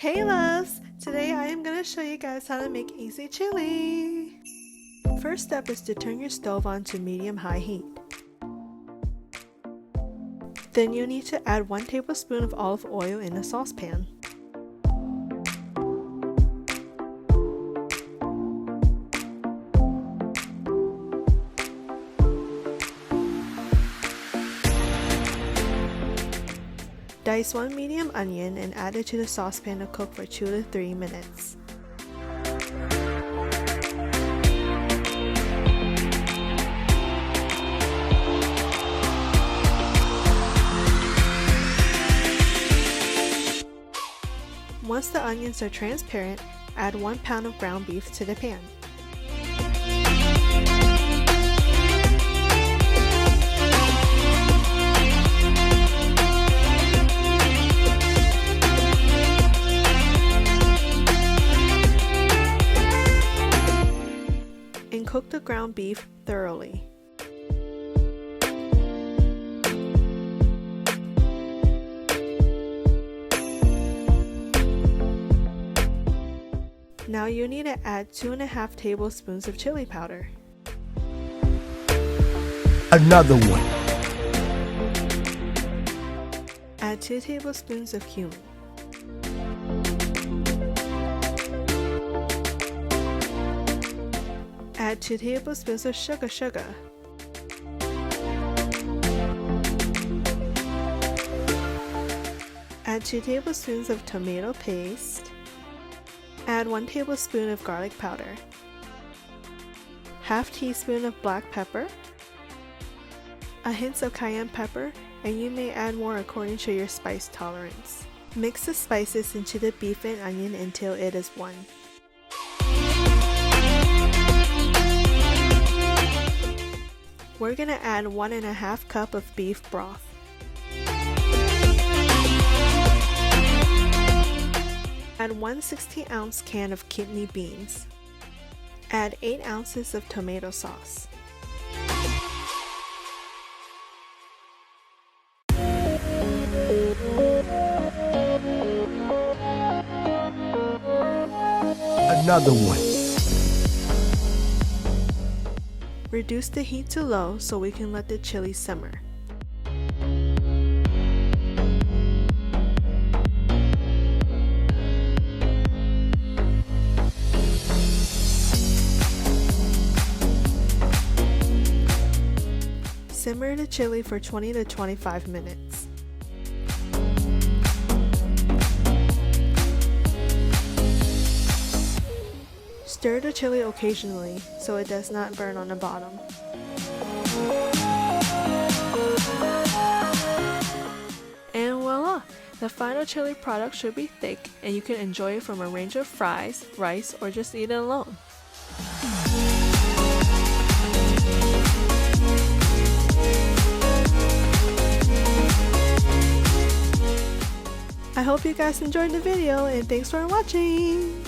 Hey loves! Today I am going to show you guys how to make easy chili. First step is to turn your stove on to medium-high heat. Then you need to add 1 tablespoon of olive oil in a saucepan. Dice 1 medium onion and add it to the saucepan to cook for 2 to 3 minutes. Once the onions are transparent, add 1 pound of ground beef to the pan. And cook the ground beef thoroughly. Now you need to add 2.5 tablespoons of chili powder. Another one. Add 2 tablespoons of cumin. Add 2 tablespoons of sugar. Add 2 tablespoons of tomato paste. Add 1 tablespoon of garlic powder. Half teaspoon of black pepper. A hint of cayenne pepper, and you may add more according to your spice tolerance. Mix the spices into the beef and onion until it is one. We're gonna add 1.5 cup of beef broth. Add 1 60-ounce can of kidney beans. Add 8 ounces of tomato sauce. Another one. Reduce the heat to low so we can let the chili simmer. Simmer the chili for 20 to 25 minutes. Stir the chili occasionally so it does not burn on the bottom. And voila! The final chili product should be thick and you can enjoy it from a range of fries, rice, or just eat it alone. I hope you guys enjoyed the video and thanks for watching!